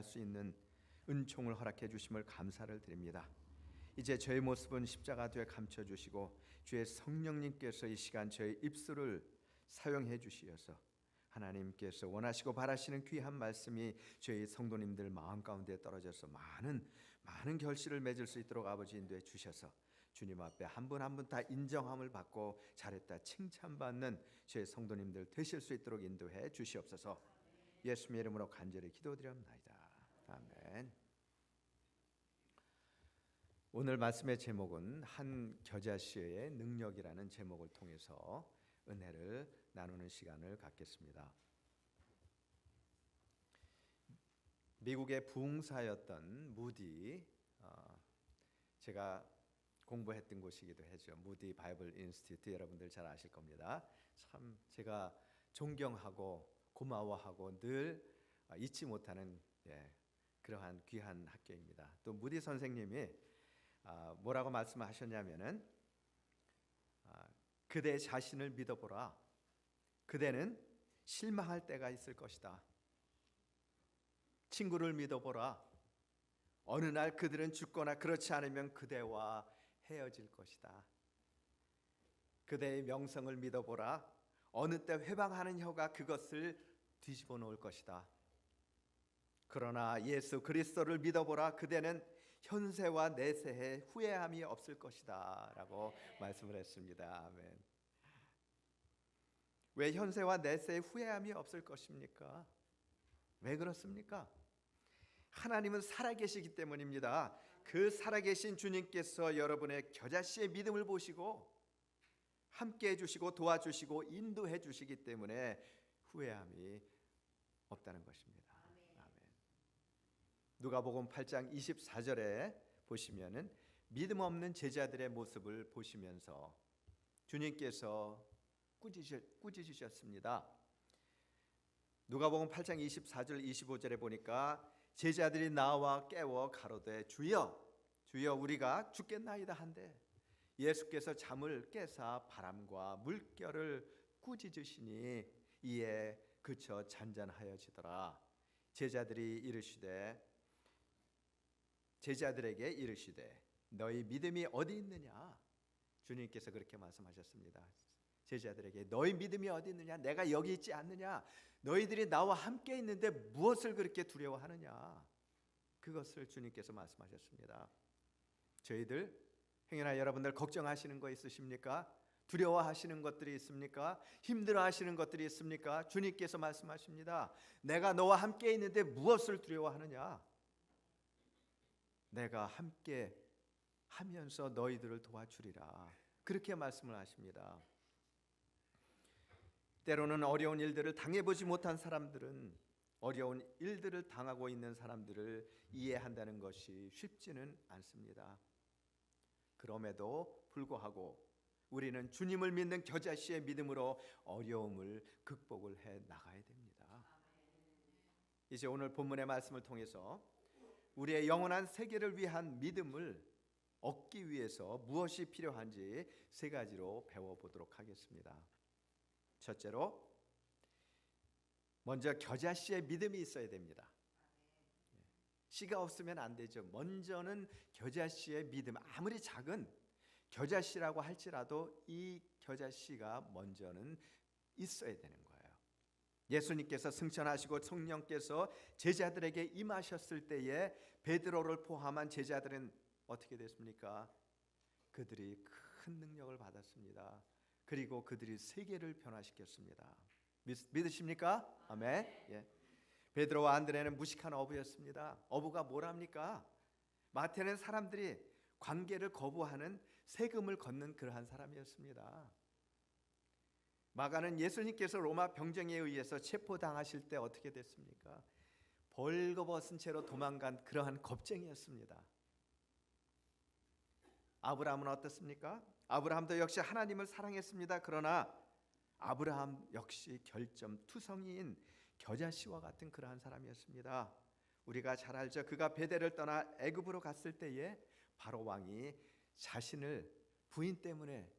수 있는 은총을 허락해 주심을 감사를 드립니다. 이제 저의 모습은 십자가 뒤에 감춰주시고 주의 성령님께서 이 시간 저의 입술을 사용해 주시어서 하나님께서 원하시고 바라시는 귀한 말씀이 저희 성도님들 마음 가운데 떨어져서 많은 결실을 맺을 수 있도록 아버지 인도해 주셔서 주님 앞에 한 분 한 분 다 인정함을 받고 잘했다 칭찬받는 저희 성도님들 되실 수 있도록 인도해 주시옵소서. 예수님의 이름으로 간절히 기도드립니다. 아멘. 오늘 말씀의 제목은 한 겨자씨의 능력이라는 제목을 통해서 은혜를 나누는 시간을 갖겠습니다. 미국의 부흥사였던 무디, 제가 공부했던 곳이기도 하죠. 무디 바이블 인스티튜트, 여러분들 잘 아실 겁니다. 참 제가 존경하고 고마워하고 늘 잊지 못하는 그러한 귀한 학교입니다. 또 무디 선생님이 뭐라고 말씀하셨냐면은 그대 자신을 믿어보라. 그대는 실망할 때가 있을 것이다. 친구를 믿어보라. 어느 날 그들은 죽거나 그렇지 않으면 그대와 헤어질 것이다. 그대의 명성을 믿어보라. 어느 때 회방하는 혀가 그것을 뒤집어 놓을 것이다. 그러나 예수 그리스도를 믿어보라. 그대는 현세와 내세에 후회함이 없을 것이다 라고 말씀을 했습니다. 아멘. 왜 현세와 내세에 후회함이 없을 것입니까? 왜 그렇습니까? 하나님은 살아계시기 때문입니다. 그 살아계신 주님께서 여러분의 겨자씨의 믿음을 보시고 함께 해주시고 도와주시고 인도해 주시기 때문에 후회함이 없다는 것입니다. 아멘. 누가복음 8장 24절에 보시면은 믿음 없는 제자들의 모습을 보시면서 주님께서 꾸짖으셨습니다. 누가복음 8장 24절 25절에 보니까 제자들이 나와 깨워 가로되 주여 주여 우리가 죽겠나이다 한데 예수께서 잠을 깨사 바람과 물결을 꾸짖으시니 이에 그쳐 잔잔하여지더라. 제자들에게 이르시되 너희 믿음이 어디 있느냐? 주님께서 그렇게 말씀하셨습니다. 제자들에게 너희 믿음이 어디 있느냐? 내가 여기 있지 않느냐? 너희들이 나와 함께 있는데 무엇을 그렇게 두려워하느냐? 그것을 주님께서 말씀하셨습니다. 저희들 행여나 여러분들 걱정하시는 거 있으십니까? 두려워하시는 것들이 있습니까? 힘들어하시는 것들이 있습니까? 주님께서 말씀하십니다. 내가 너와 함께 있는데 무엇을 두려워하느냐? 내가 함께 하면서 너희들을 도와주리라. 그렇게 말씀을 하십니다. 때로는 어려운 일들을 당해보지 못한 사람들은 어려운 일들을 당하고 있는 사람들을 이해한다는 것이 쉽지는 않습니다. 그럼에도 불구하고 우리는 주님을 믿는 겨자씨의 믿음으로 어려움을 극복을 해 나가야 됩니다. 이제 오늘 본문의 말씀을 통해서 우리의 영원한 세계를 위한 믿음을 얻기 위해서 무엇이 필요한지 세 가지로 배워보도록 하겠습니다. 첫째로 먼저 겨자씨의 믿음이 있어야 됩니다. 씨가 없으면 안 되죠. 먼저는 겨자씨의 믿음, 아무리 작은 겨자씨라고 할지라도 이 겨자씨가 먼저는 있어야 되는 거예요. 예수님께서 승천하시고 성령께서 제자들에게 임하셨을 때에 베드로를 포함한 제자들은 어떻게 됐습니까? 그들이 큰 능력을 받았습니다. 그리고 그들이 세계를 변화시켰습니다. 믿으십니까? 아멘. 예. 베드로와 안드레는 무식한 어부였습니다. 어부가 뭘 합니까? 마태는 사람들이 관계를 거부하는 세금을 걷는 그러한 사람이었습니다. 마가는 예수님께서 로마 병정에 의해서 체포당하실 때 어떻게 됐습니까? 벌거벗은 채로 도망간 그러한 겁쟁이였습니다. 아브라함은 어떻습니까? 아브라함도 역시 하나님을 사랑했습니다. 그러나 아브라함 역시 결점투성이인 겨자씨와 같은 그러한 사람이었습니다. 우리가 잘 알죠. 그가 베델을 떠나 애굽으로 갔을 때에 바로 왕이 자신을 부인 때문에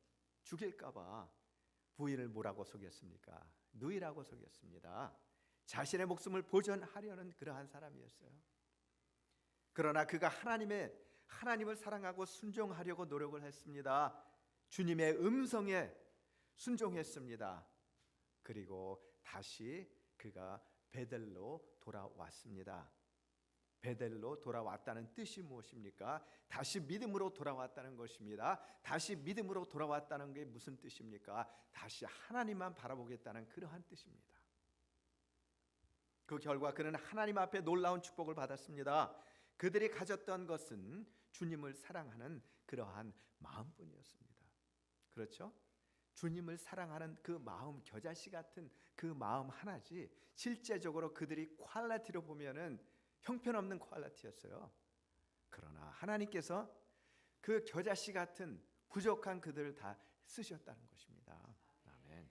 죽일까 봐 부인을 뭐라고 속였습니까? 누이라고 속였습니다. 자신의 목숨을 보존하려는 그러한 사람이었어요. 그러나 그가 하나님을 사랑하고 순종하려고 노력을 했습니다. 주님의 음성에 순종했습니다. 그리고 다시 그가 베델로 돌아왔습니다. 베델로 돌아왔다는 뜻이 무엇입니까? 다시 믿음으로 돌아왔다는 것입니다. 다시 믿음으로 돌아왔다는 게 무슨 뜻입니까? 다시 하나님만 바라보겠다는 그러한 뜻입니다. 그 결과 그는 하나님 앞에 놀라운 축복을 받았습니다. 그들이 가졌던 것은 주님을 사랑하는 그러한 마음뿐이었습니다. 그렇죠? 주님을 사랑하는 그 마음, 겨자씨 같은 그 마음 하나지, 실제적으로 그들이 퀄리티로 보면은 형편없는 퀄리티였어요. 그러나 하나님께서 그 겨자씨 같은 부족한 그들을 다 쓰셨다는 것입니다. 아멘.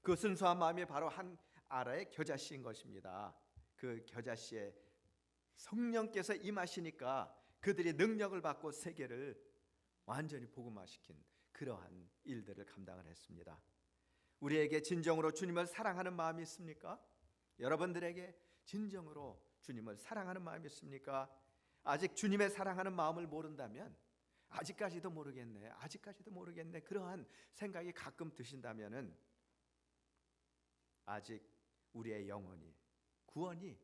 그 순수한 마음이 바로 한 아라의 겨자씨인 것입니다. 그 겨자씨에 성령께서 임하시니까 그들이 능력을 받고 세계를 완전히 복음화시킨 그러한 일들을 감당을 했습니다. 우리에게 진정으로 주님을 사랑하는 마음이 있습니까? 여러분들에게 진정으로 주님을 사랑하는 마음이 있습니까? 아직 주님의 사랑하는 마음을 모른다면 아직까지도 모르겠네 그러한 생각이 가끔 드신다면은 아직 우리의 구원이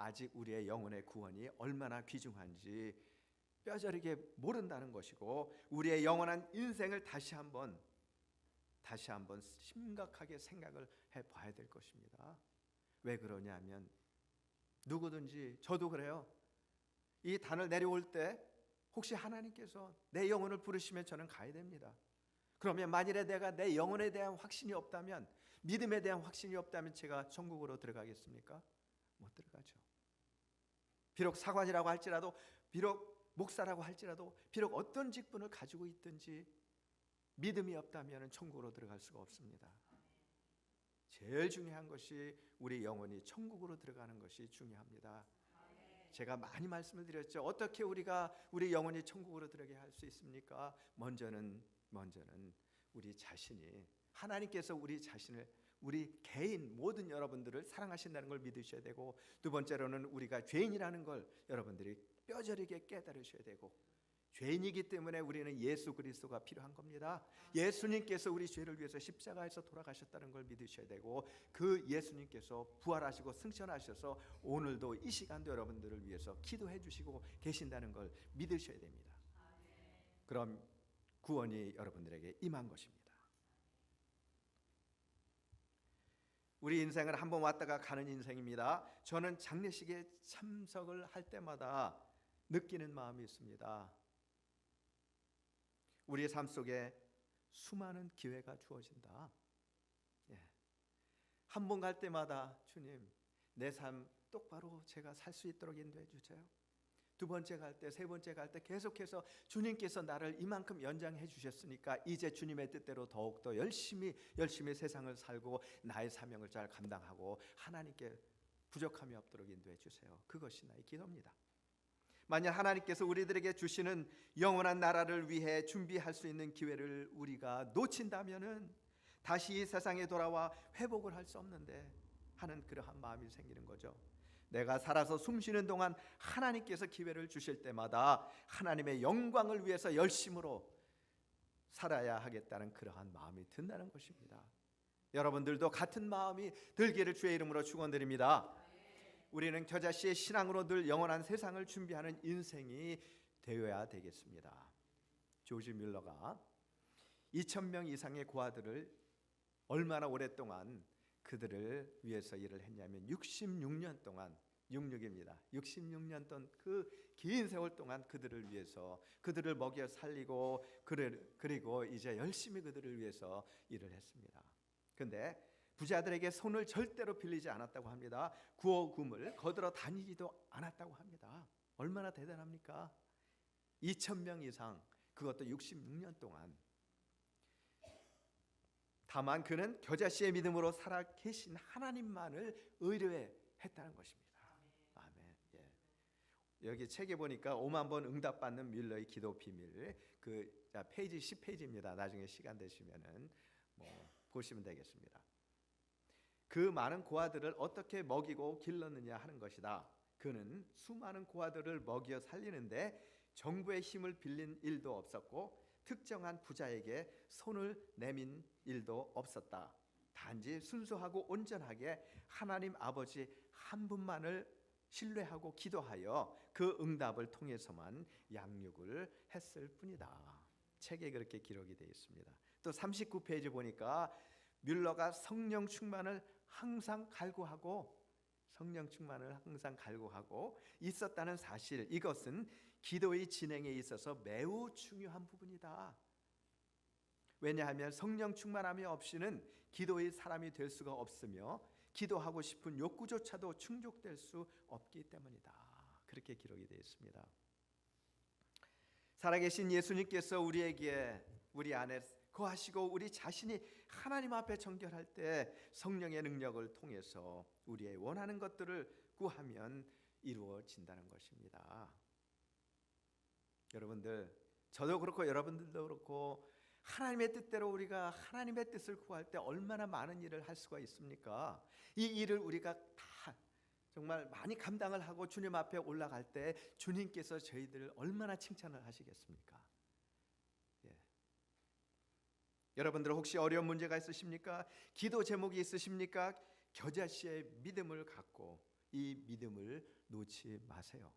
아직 우리의 영혼의 구원이 얼마나 귀중한지 뼈저리게 모른다는 것이고, 우리의 영원한 인생을 다시 한번 심각하게 생각을 해봐야 될 것입니다. 왜 그러냐면 누구든지, 저도 그래요. 이 단을 내려올 때 혹시 하나님께서 내 영혼을 부르시면 저는 가야 됩니다. 그러면 만일에 내가 내 영혼에 대한 확신이 없다면, 믿음에 대한 확신이 없다면 제가 천국으로 들어가겠습니까? 못 들어가죠. 비록 사관이라고 할지라도, 비록 목사라고 할지라도, 비록 어떤 직분을 가지고 있든지 믿음이 없다면 천국으로 들어갈 수가 없습니다. 제일 중요한 것이 우리 영혼이 천국으로 들어가는 것이 중요합니다. 제가 많이 말씀을 드렸죠. 어떻게 우리가 우리 영혼이 천국으로 들어가게 할 수 있습니까? 먼저는 우리 자신이, 하나님께서 우리 자신을, 우리 개인 모든 여러분들을 사랑하신다는 걸 믿으셔야 되고, 두 번째로는 우리가 죄인이라는 걸 여러분들이 뼈저리게 깨달으셔야 되고, 죄인이기 때문에 우리는 예수 그리스도가 필요한 겁니다. 예수님께서 우리 죄를 위해서 십자가에서 돌아가셨다는 걸 믿으셔야 되고, 그 예수님께서 부활하시고 승천하셔서 오늘도 이 시간도 여러분들을 위해서 기도해 주시고 계신다는 걸 믿으셔야 됩니다. 그럼 구원이 여러분들에게 임한 것입니다. 우리 인생은 한번 왔다가 가는 인생입니다. 저는 장례식에 참석을 할 때마다 느끼는 마음이 있습니다. 우리의 삶 속에 수많은 기회가 주어진다. 한 번 갈 때마다 주님, 내 삶 똑바로 제가 살 수 있도록 인도해 주세요. 두 번째 갈 때, 세 번째 갈 때 계속해서 주님께서 나를 이만큼 연장해 주셨으니까 이제 주님의 뜻대로 더욱더 열심히 세상을 살고 나의 사명을 잘 감당하고 하나님께 부족함이 없도록 인도해 주세요. 그것이 나의 기도입니다. 만약 하나님께서 우리들에게 주시는 영원한 나라를 위해 준비할 수 있는 기회를 우리가 놓친다면은 다시 이 세상에 돌아와 회복을 할 수 없는데 하는 그러한 마음이 생기는 거죠. 내가 살아서 숨쉬는 동안 하나님께서 기회를 주실 때마다 하나님의 영광을 위해서 열심으로 살아야 하겠다는 그러한 마음이 든다는 것입니다. 여러분들도 같은 마음이 들기를 주의 이름으로 축원드립니다. 우리는 겨자씨의 신앙으로 늘 영원한 세상을 준비하는 인생이 되어야 되겠습니다. 조지 뮬러가 2,000명 이상의 고아들을 얼마나 오랫동안 그들을 위해서 일을 했냐면 66년 동안, 66입니다. 66년 동안 그 긴 세월 동안 그들을 위해서, 그들을 먹여 살리고 그리고 이제 열심히 그들을 위해서 일을 했습니다. 근데 부자들에게 손을 절대로 빌리지 않았다고 합니다. 구호금을 거들어 다니지도 않았다고 합니다. 얼마나 대단합니까? 2,000명 이상, 그것도 66년 동안. 다만 그는 겨자씨의 믿음으로 살아 계신 하나님만을 의뢰했다는 것입니다. 아멘. 예. 여기 책에 보니까 5만 번 응답받는 뮬러의 기도 비밀, 그 페이지 10페이지입니다. 나중에 시간 되시면은 보시면 되겠습니다. 그 많은 고아들을 어떻게 먹이고 길렀느냐 하는 것이다. 그는 수많은 고아들을 먹여 살리는데 정부의 힘을 빌린 일도 없었고 특정한 부자에게 손을 내민 일도 없었다. 단지 순수하고 온전하게 하나님 아버지 한 분만을 신뢰하고 기도하여 그 응답을 통해서만 양육을 했을 뿐이다. 책에 그렇게 기록이 되어 있습니다. 또 39페이지 보니까 뮬러가 성령 충만을 항상 갈구하고 있었다는 사실, 이것은 기도의 진행에 있어서 매우 중요한 부분이다. 왜냐하면 성령 충만함이 없이는 기도의 사람이 될 수가 없으며 기도하고 싶은 욕구조차도 충족될 수 없기 때문이다. 그렇게 기록이 되어 있습니다. 살아계신 예수님께서 우리 안에 거하시고 우리 자신이 하나님 앞에 정결할 때 성령의 능력을 통해서 우리의 원하는 것들을 구하면 이루어진다는 것입니다. 여러분들, 저도 그렇고 여러분들도 그렇고 하나님의 뜻대로 우리가 하나님의 뜻을 구할 때 얼마나 많은 일을 할 수가 있습니까? 이 일을 우리가 다 정말 많이 감당을 하고 주님 앞에 올라갈 때 주님께서 저희들을 얼마나 칭찬을 하시겠습니까? 예. 여러분들 혹시 어려운 문제가 있으십니까? 기도 제목이 있으십니까? 겨자씨의 믿음을 갖고 이 믿음을 놓지 마세요.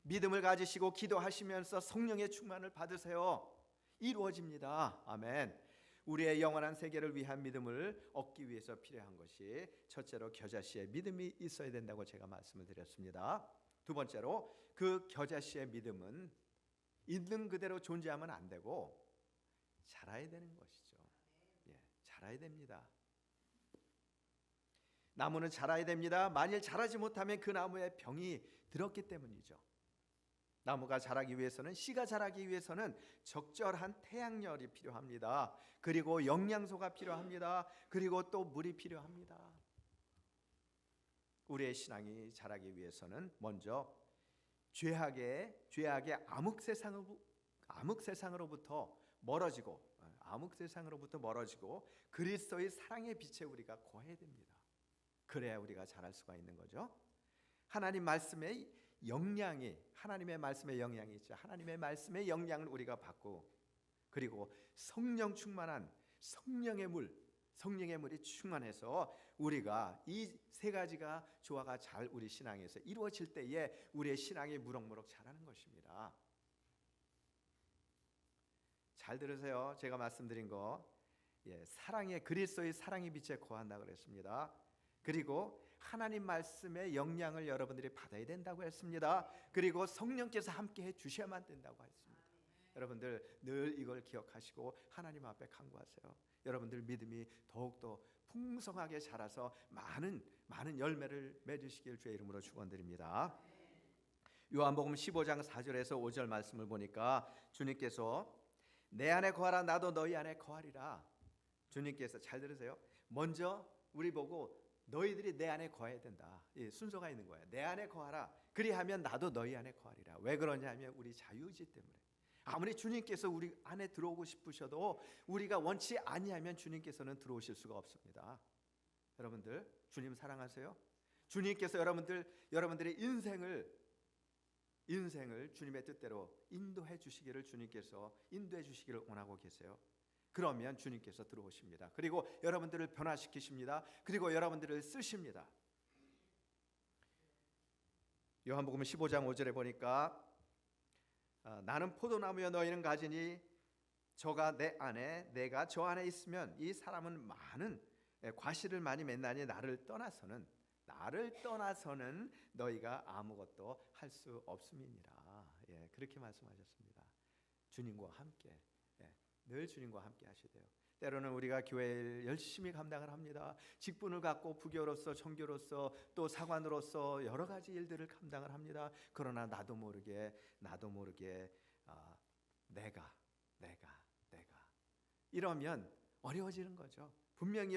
믿음을 가지시고 기도하시면서 성령의 충만을 받으세요. 이루어집니다. 아멘. 우리의 영원한 세계를 위한 믿음을 얻기 위해서 필요한 것이 첫째로 겨자씨의 믿음이 있어야 된다고 제가 말씀을 드렸습니다. 두 번째로 그 겨자씨의 믿음은 있는 그대로 존재하면 안 되고 자라야 되는 것이죠. 예, 자라야 됩니다. 나무는 자라야 됩니다. 만일 자라지 못하면 그 나무에 병이 들었기 때문이죠. 나무가 자라기 위해서는, 씨가 자라기 위해서는 적절한 태양열이 필요합니다. 그리고 영양소가 필요합니다. 그리고 또 물이 필요합니다. 우리의 신앙이 자라기 위해서는 먼저 죄악의 암흑 세상으로부터 멀어지고 그리스도의 사랑의 빛에 우리가 거해야 됩니다. 그래야 우리가 자랄 수가 있는 거죠. 하나님의 말씀의 영향이 있죠. 하나님의 말씀의 영향을 우리가 받고, 그리고 성령 충만한 성령의 물이 충만해서 우리가 이 세 가지가 조화가 잘 우리 신앙에서 이루어질 때에 우리의 신앙이 무럭무럭 자라는 것입니다. 잘 들으세요. 제가 말씀드린 거, 그리스도의 사랑의 빛에 거한다 그랬습니다. 그리고 하나님 말씀의 영향을 여러분들이 받아야 된다고 했습니다. 그리고 성령께서 함께 해 주셔야만 된다고 했습니다. 여러분들 늘 이걸 기억하시고 하나님 앞에 간구하세요. 여러분들 믿음이 더욱더 풍성하게 자라서 많은 열매를 맺으시길 주의 이름으로 축원드립니다. 요한복음 15장 4절에서 5절 말씀을 보니까 주님께서 내 안에 거하라 나도 너희 안에 거하리라. 주님께서, 잘 들으세요, 먼저 우리 보고 너희들이 내 안에 거해야 된다. 순서가 있는 거예요. 내 안에 거하라. 그리하면 나도 너희 안에 거하리라. 왜 그러냐면 우리 자유의지 때문에. 아무리 주님께서 우리 안에 들어오고 싶으셔도 우리가 원치 아니하면 주님께서는 들어오실 수가 없습니다. 여러분들 주님 사랑하세요? 주님께서 여러분들의 인생을 주님의 뜻대로 인도해 주시기를 주님께서 인도해 주시기를 원하고 계세요. 그러면 주님께서 들어오십니다. 그리고 여러분들을 변화시키십니다. 그리고 여러분들을 쓰십니다. 요한복음 15장 5절에 보니까 나는 포도나무여 너희는 가지니 저가 내 안에 내가 저 안에 있으면 이 사람은 많은 과실을 많이 맺나니 나를 떠나서는 너희가 아무것도 할 수 없음이니라. 그렇게 말씀하셨습니다. 주님과 함께, 늘 주님과 함께 하시대요. 때로는 우리가 교회를 열심히 감당을 합니다. 직분을 갖고 부교로서, 청교로서, 또 사관으로서 여러 가지 일들을 감당을 합니다. 그러나 나도 모르게 내가 이러면 어려워지는 거죠. 분명히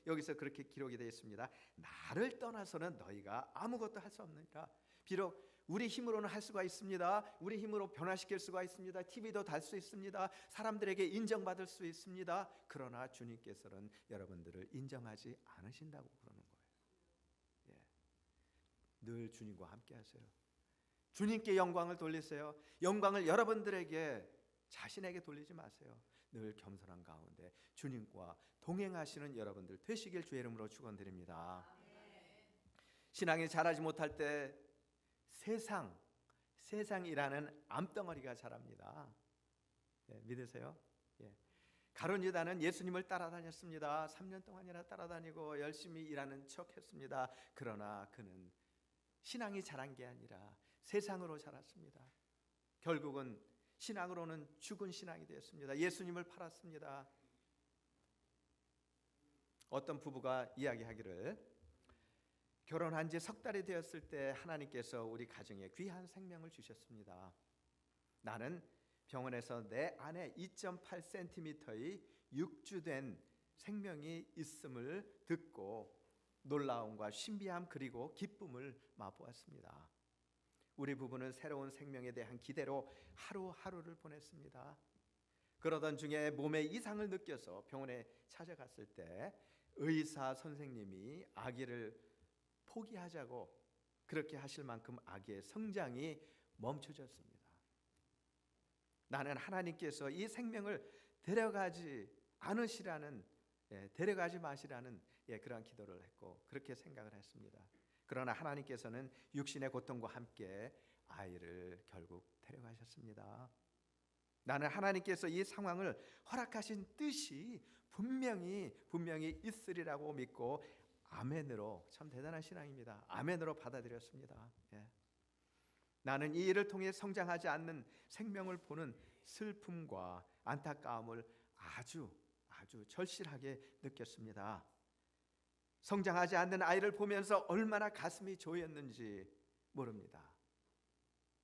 여기서 그렇게 기록이 되어 있습니다. 나를 떠나서는 너희가 아무것도 할 수 없느니라. 비록 우리 힘으로는 할 수가 있습니다. 우리 힘으로 변화시킬 수가 있습니다. TV도 달 수 있습니다. 사람들에게 인정받을 수 있습니다. 그러나 주님께서는 여러분들을 인정하지 않으신다고 그러는 거예요. 늘 주님과 함께 하세요. 주님께 영광을 돌리세요. 영광을 여러분들에게 자신에게 돌리지 마세요. 늘 겸손한 가운데 주님과 동행하시는 여러분들 되시길 주의 이름으로 축원드립니다. 신앙이 자라지 못할 때 세상이라는 암덩어리가 자랍니다. 믿으세요? 가룟 유다는 예수님을 따라다녔습니다. 3년 동안이나 따라다니고 열심히 일하는 척했습니다. 그러나 그는 신앙이 자란 게 아니라 세상으로 자랐습니다. 결국은 신앙으로는 죽은 신앙이 되었습니다. 예수님을 팔았습니다. 어떤 부부가 이야기하기를 결혼한 지 석 달이 되었을 때 하나님께서 우리 가정에 귀한 생명을 주셨습니다. 나는 병원에서 내 안에 2.8cm의 육주된 생명이 있음을 듣고 놀라움과 신비함 그리고 기쁨을 맛보았습니다. 우리 부부는 새로운 생명에 대한 기대로 하루하루를 보냈습니다. 그러던 중에 몸에 이상을 느껴서 병원에 찾아갔을 때 의사 선생님이 아기를 포기하자고 그렇게 하실 만큼 아기의 성장이 멈춰졌습니다. 나는 하나님께서 이 생명을 데려가지 마시라는 그러한 기도를 했고 그렇게 생각을 했습니다. 그러나 하나님께서는 육신의 고통과 함께 아이를 결국 데려가셨습니다. 나는 하나님께서 이 상황을 허락하신 뜻이 분명히 있으리라고 믿고 아멘으로, 참 대단한 신앙입니다. 아멘으로 받아들였습니다. 나는 이 일을 통해 성장하지 않는 생명을 보는 슬픔과 안타까움을 아주 절실하게 느꼈습니다. 성장하지 않는 아이를 보면서 얼마나 가슴이 조였는지 모릅니다.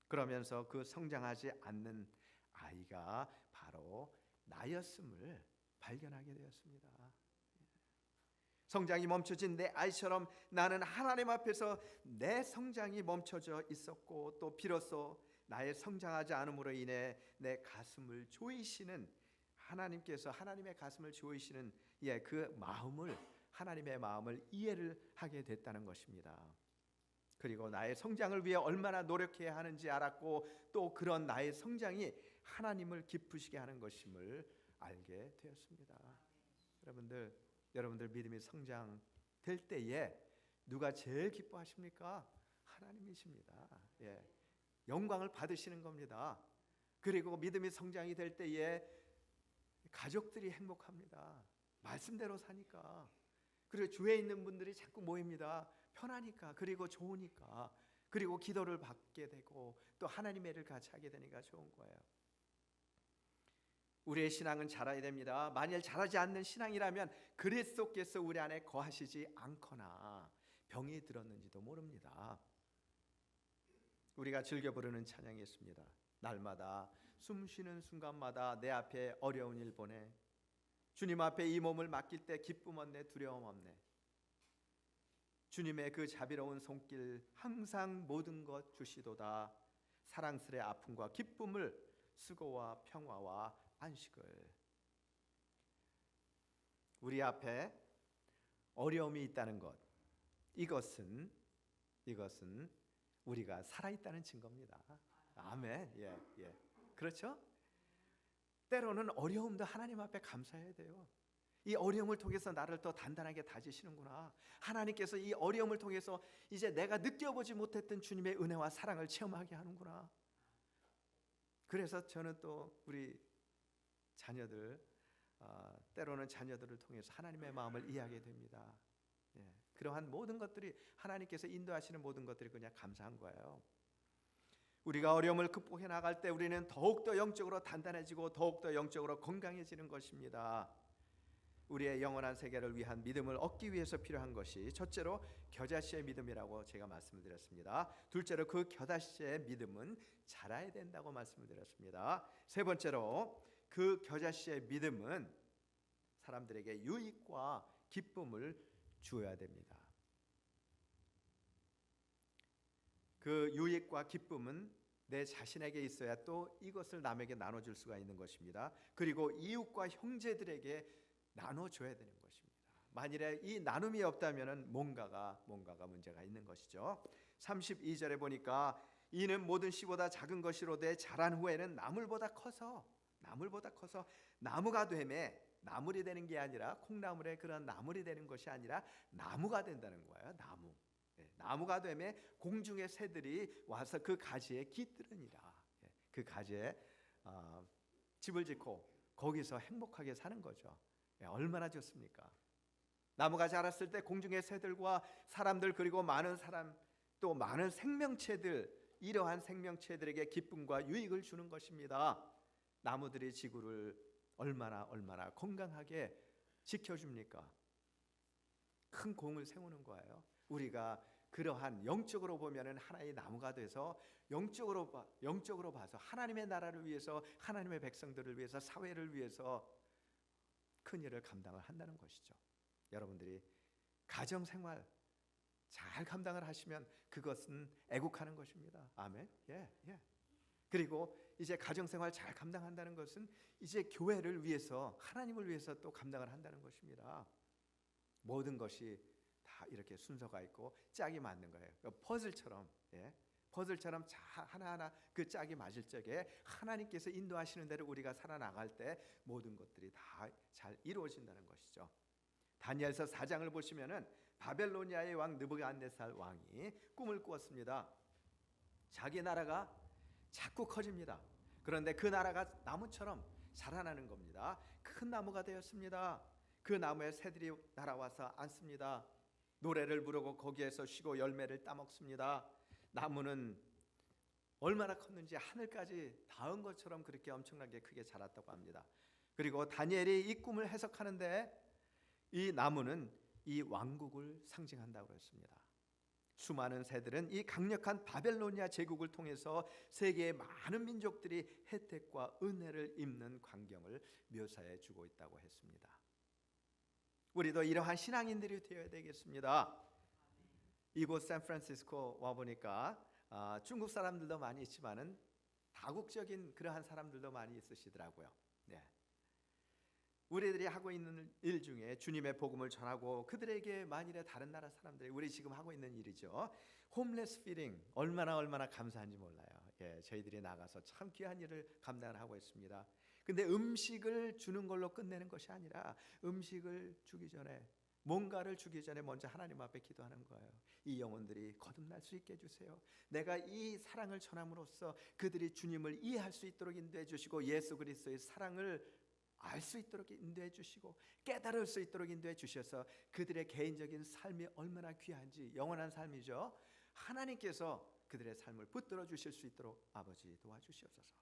그러면서 그 성장하지 않는 아이가 바로 나였음을 발견하게 되었습니다. 성장이 멈춰진 내 아이처럼 나는 하나님 앞에서 내 성장이 멈춰져 있었고 또 비로소 나의 성장하지 않음으로 인해 내 가슴을 조이시는 하나님께서 하나님의 가슴을 조이시는 그 마음을 하나님의 마음을 이해를 하게 됐다는 것입니다. 그리고 나의 성장을 위해 얼마나 노력해야 하는지 알았고 또 그런 나의 성장이 하나님을 기쁘시게 하는 것임을 알게 되었습니다. 여러분들 믿음이 성장될 때에 누가 제일 기뻐하십니까? 하나님이십니다. 영광을 받으시는 겁니다. 그리고 믿음이 성장이 될 때에 가족들이 행복합니다. 말씀대로 사니까. 그리고 주위에 있는 분들이 자꾸 모입니다. 편하니까, 그리고 좋으니까, 그리고 기도를 받게 되고 또 하나님의 일을 같이 하게 되니까 좋은 거예요. 우리의 신앙은 자라야 됩니다. 만일 자라지 않는 신앙이라면 그리스도께서 우리 안에 거하시지 않거나 병이 들었는지도 모릅니다. 우리가 즐겨 부르는 찬양이 있습니다. 날마다 숨 쉬는 순간마다 내 앞에 어려운 일 보내 주님 앞에 이 몸을 맡길 때 기쁨 없네 두려움 없네. 주님의 그 자비로운 손길 항상 모든 것 주시도다. 사랑스레 아픔과 기쁨을 수고와 평화와 안식을. 우리 앞에 어려움이 있다는 것, 이것은 우리가 살아있다는 증거입니다. 아멘. 그렇죠? 때로는 어려움도 하나님 앞에 감사해야 돼요. 이 어려움을 통해서 나를 더 단단하게 다지시는구나. 하나님께서 이 어려움을 통해서 이제 내가 느껴보지 못했던 주님의 은혜와 사랑을 체험하게 하는구나. 그래서 저는 또 우리 자녀들, 때로는 자녀들을 통해서 하나님의 마음을 이해하게 됩니다. 그러한 모든 것들이 하나님께서 인도하시는 모든 것들이 그냥 감사한 거예요. 우리가 어려움을 극복해 나갈 때 우리는 더욱더 영적으로 단단해지고 더욱더 영적으로 건강해지는 것입니다. 우리의 영원한 세계를 위한 믿음을 얻기 위해서 필요한 것이 첫째로 겨자씨의 믿음이라고 제가 말씀을 드렸습니다. 둘째로 그 겨자씨의 믿음은 자라야 된다고 말씀을 드렸습니다. 세 번째로 그 겨자씨의 믿음은 사람들에게 유익과 기쁨을 주어야 됩니다. 그 유익과 기쁨은 내 자신에게 있어야 또 이것을 남에게 나눠줄 수가 있는 것입니다. 그리고 이웃과 형제들에게 나눠줘야 되는 것입니다. 만일에 이 나눔이 없다면은 뭔가가 문제가 있는 것이죠. 32절에 보니까 이는 모든 씨보다 작은 것이로되 자란 후에는 나물보다 커서 나무가 되매, 나물이 되는 게 아니라 콩나물의 그런 나물이 되는 것이 아니라 나무가 된다는 거예요. 나무가 되매 공중의 새들이 와서 그 가지에 깃들으니라. 그 가지에 집을 짓고 거기서 행복하게 사는 거죠. 얼마나 좋습니까? 나무가 자랐을 때 공중의 새들과 사람들, 그리고 많은 사람, 또 많은 생명체들, 이러한 생명체들에게 기쁨과 유익을 주는 것입니다. 나무들이 지구를 얼마나 건강하게 지켜줍니까? 큰 공을 세우는 거예요. 우리가 그러한 영적으로 보면은 하나의 나무가 돼서 영적으로 봐서 하나님의 나라를 위해서, 하나님의 백성들을 위해서, 사회를 위해서 큰 일을 감당을 한다는 것이죠. 여러분들이 가정생활 잘 감당을 하시면 그것은 애국하는 것입니다. 아멘. 예. 그리고 이제 가정생활 잘 감당한다는 것은 이제 교회를 위해서, 하나님을 위해서 또 감당을 한다는 것입니다. 모든 것이 다 이렇게 순서가 있고 짝이 맞는 거예요. 퍼즐처럼 하나하나 그 짝이 맞을 적에 하나님께서 인도하시는 대로 우리가 살아나갈 때 모든 것들이 다 잘 이루어진다는 것이죠. 다니엘서 4장을 보시면은 바벨로니아의 왕 느부갓네살 왕이 꿈을 꾸었습니다. 자기 나라가 자꾸 커집니다. 그런데 그 나라가 나무처럼 자라나는 겁니다. 큰 나무가 되었습니다. 그 나무에 새들이 날아와서 앉습니다. 노래를 부르고 거기에서 쉬고 열매를 따먹습니다. 나무는 얼마나 컸는지 하늘까지 닿은 것처럼 그렇게 엄청나게 크게 자랐다고 합니다. 그리고 다니엘이 이 꿈을 해석하는데 이 나무는 이 왕국을 상징한다고 했습니다. 수많은 새들은 이 강력한 바벨로니아 제국을 통해서 세계의 많은 민족들이 혜택과 은혜를 입는 광경을 묘사해 주고 있다고 했습니다. 우리도 이러한 신앙인들이 되어야 되겠습니다. 이곳 샌프란시스코 와 보니까 중국 사람들도 많이 있지만은 다국적인 그러한 사람들도 많이 있으시더라고요. 우리들이 하고 있는 일 중에 주님의 복음을 전하고 그들에게 만일에 다른 나라 사람들이 우리 지금 하고 있는 일이죠. 홈레스 피딩 얼마나 감사한지 몰라요. 저희들이 나가서 참 귀한 일을 감당을 하고 있습니다. 근데 음식을 주는 걸로 끝내는 것이 아니라 음식을 주기 전에, 뭔가를 주기 전에 먼저 하나님 앞에 기도하는 거예요. 이 영혼들이 거듭날 수 있게 해주세요. 내가 이 사랑을 전함으로써 그들이 주님을 이해할 수 있도록 인도해 주시고 예수 그리스도의 사랑을 알 수 있도록 인도해 주시고 깨달을 수 있도록 인도해 주셔서 그들의 개인적인 삶이 얼마나 귀한지, 영원한 삶이죠. 하나님께서 그들의 삶을 붙들어 주실 수 있도록 아버지 도와주시옵소서.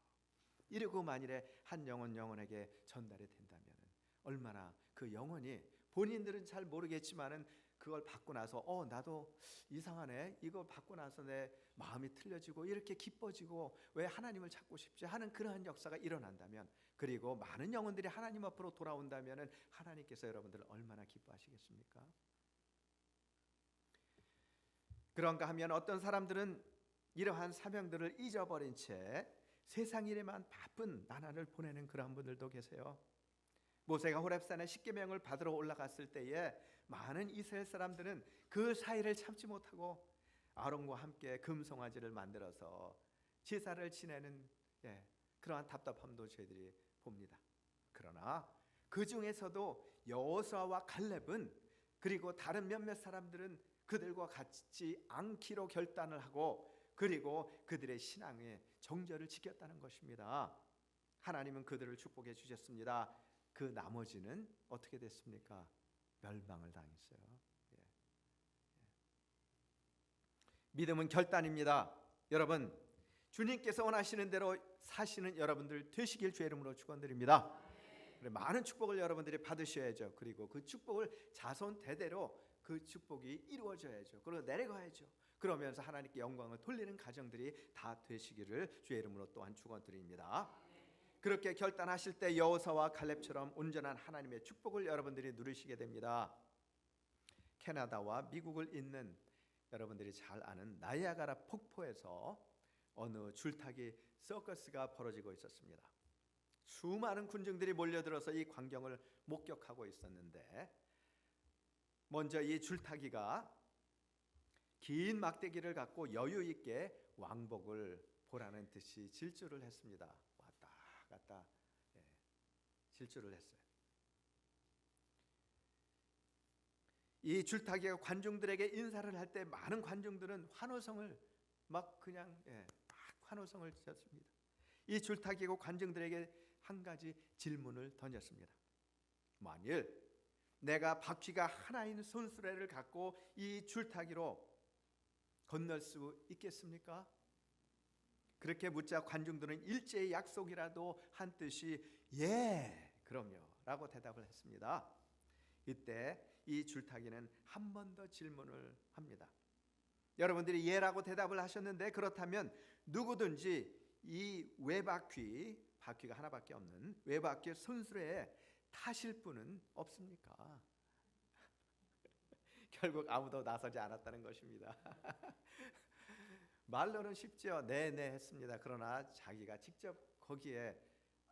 이러고 만일에 한 영혼에게 전달이 된다면 얼마나 그 영혼이, 본인들은 잘 모르겠지만은 그걸 받고 나서 나도 이상하네, 이거 받고 나서 내 마음이 틀려지고 이렇게 기뻐지고 왜 하나님을 찾고 싶지 하는 그러한 역사가 일어난다면, 그리고 많은 영혼들이 하나님 앞으로 돌아온다면 하나님께서 여러분들을 얼마나 기뻐하시겠습니까? 그런가 하면 어떤 사람들은 이러한 사명들을 잊어버린 채 세상 일에만 바쁜 나날을 보내는 그런 분들도 계세요. 모세가 호렙산에 십계명을 받으러 올라갔을 때에 많은 이스라엘 사람들은 그 사이를 참지 못하고 아론과 함께 금송아지를 만들어서 제사를 지내는 그러한 답답함도 저희들이 봅니다. 그러나 그 중에서도 여호수아와 갈렙은, 그리고 다른 몇몇 사람들은 그들과 같이 않기로 결단을 하고, 그리고 그들의 신앙의 정절을 지켰다는 것입니다. 하나님은 그들을 축복해 주셨습니다. 그 나머지는 어떻게 됐습니까? 멸망을 당했어요. 믿음은 결단입니다. 여러분, 주님께서 원하시는 대로 사시는 여러분들 되시길 주의 이름으로 축원드립니다. 많은 축복을 여러분들이 받으셔야죠. 그리고 그 축복을 자손 대대로 그 축복이 이루어져야죠. 그리고 내려가야죠. 그러면서 하나님께 영광을 돌리는 가정들이 다 되시기를 주의 이름으로 또한 축원드립니다. 그렇게 결단하실 때 여호수아와 갈렙처럼 온전한 하나님의 축복을 여러분들이 누리시게 됩니다. 캐나다와 미국을 잇는 여러분들이 잘 아는 나이아가라 폭포에서 어느 줄타기 서커스가 벌어지고 있었습니다. 수많은 군중들이 몰려들어서 이 광경을 목격하고 있었는데 먼저 이 줄타기가 긴 막대기를 갖고 여유 있게 왕복을 보라는 듯이 질주를 했습니다. 왔다 갔다 질주를 했어요. 이 줄타기가 관중들에게 인사를 할 때 많은 관중들은 환호성을 막 그냥 막 환호성을 쳤습니다. 이 줄타기가 관중들에게 한 가지 질문을 던졌습니다. 만일 내가 바퀴가 하나인 손수레를 갖고 이 줄타기로 건널 수 있겠습니까? 그렇게 묻자 관중들은 일제의 약속이라도 한 뜻이 예, 그럼요 라고 대답을 했습니다. 이때 이 줄타기는 한 번 더 질문을 합니다. 여러분들이 예라고 대답을 하셨는데, 그렇다면 누구든지 이 바퀴가 하나밖에 없는 외바퀴 손수레에 타실 분은 없습니까? 결국 아무도 나서지 않았다는 것입니다. 말로는 쉽죠. 네네 했습니다. 그러나 자기가 직접 거기에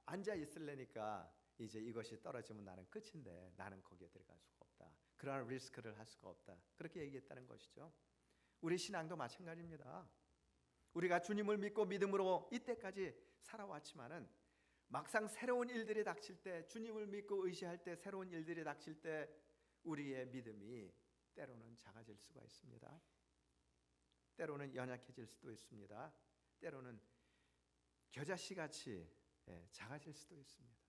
앉아 있으려니까 이제 이것이 떨어지면 나는 끝인데 나는 거기에 들어갈 수가 없다. 그러한 리스크를 할 수가 없다. 그렇게 얘기했다는 것이죠. 우리 신앙도 마찬가지입니다. 우리가 주님을 믿고 믿음으로 이때까지 살아왔지만은 막상 새로운 일들이 닥칠 때, 주님을 믿고 의지할 때 새로운 일들이 닥칠 때 우리의 믿음이 때로는 작아질 수가 있습니다. 때로는 연약해질 수도 있습니다. 때로는 겨자씨같이 작아질 수도 있습니다.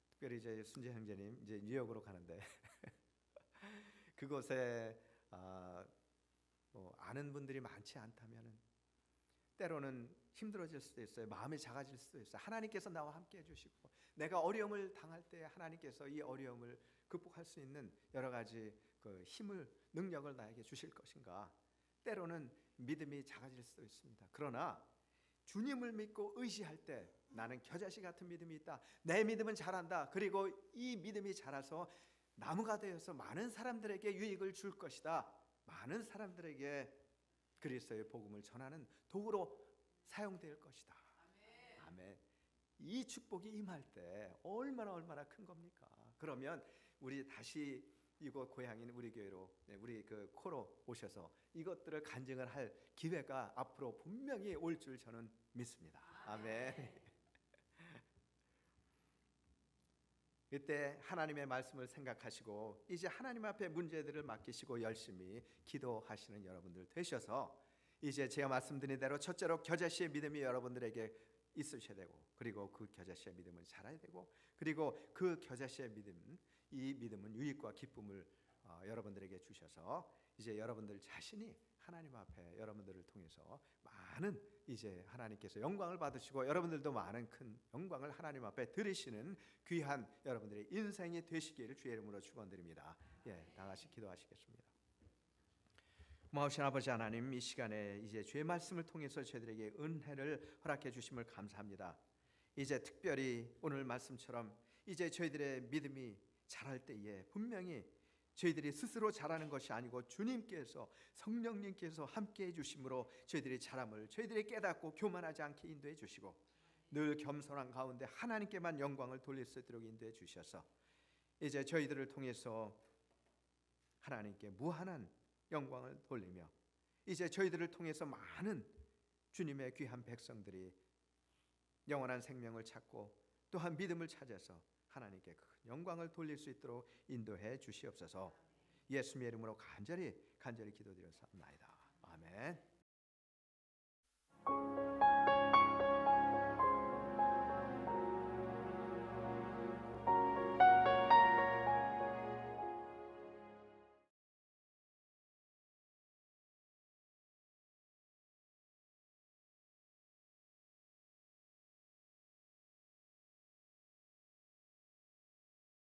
특별히 이제 순재 형제님 이제 뉴욕으로 가는데 그곳에 아는 분들이 많지 않다면은 때로는 힘들어질 수도 있어요. 마음이 작아질 수도 있어요. 하나님께서 나와 함께 해주시고 내가 어려움을 당할 때 하나님께서 이 어려움을 극복할 수 있는 여러 가지 그 힘을, 능력을 나에게 주실 것인가. 때로는 믿음이 작아질 수도 있습니다. 그러나 주님을 믿고 의지할 때 나는 겨자씨 같은 믿음이 있다. 내 믿음은 자란다. 그리고 이 믿음이 자라서 나무가 되어서 많은 사람들에게 유익을 줄 것이다. 많은 사람들에게 그리스도의 복음을 전하는 도구로 사용될 것이다. 아멘. 이 축복이 임할 때 얼마나 큰 겁니까? 그러면 우리 다시 이곳 고향인 우리 교회로, 우리 그 코로 오셔서 이것들을 간증을 할 기회가 앞으로 분명히 올 줄 저는 믿습니다. 아멘. 이때 하나님의 말씀을 생각하시고 이제 하나님 앞에 문제들을 맡기시고 열심히 기도하시는 여러분들 되셔서 이제 제가 말씀드린 대로 첫째로 겨자씨의 믿음이 여러분들에게 있으셔야 되고, 그리고 그 겨자씨의 믿음은 자라야 되고, 그리고 그 겨자씨의 믿음, 이 믿음은 유익과 기쁨을 여러분들에게 주셔서 이제 여러분들 자신이 하나님 앞에 여러분들을 통해서 많은 이제 하나님께서 영광을 받으시고 여러분들도 많은 큰 영광을 하나님 앞에 드리시는 귀한 여러분들의 인생이 되시기를 주의 이름으로 축원드립니다. 다 같이 기도하시겠습니다. 고마우신 아버지 하나님, 이 시간에 이제 주의 말씀을 통해서 저희들에게 은혜를 허락해 주심을 감사합니다. 이제 특별히 오늘 말씀처럼 이제 저희들의 믿음이 자랄 때에 분명히 저희들이 스스로 자라는 것이 아니고 주님께서, 성령님께서 함께 해주심으로 저희들이 자람을 저희들이 깨닫고 교만하지 않게 인도해 주시고 늘 겸손한 가운데 하나님께만 영광을 돌릴 수 있도록 인도해 주셔서 이제 저희들을 통해서 하나님께 무한한 영광을 돌리며 이제 저희들을 통해서 많은 주님의 귀한 백성들이 영원한 생명을 찾고 또한 믿음을 찾아서 하나님께 큰 영광을 돌릴 수 있도록 인도해 주시옵소서. 예수님의 이름으로 간절히 기도드려서옵나이다. 아멘.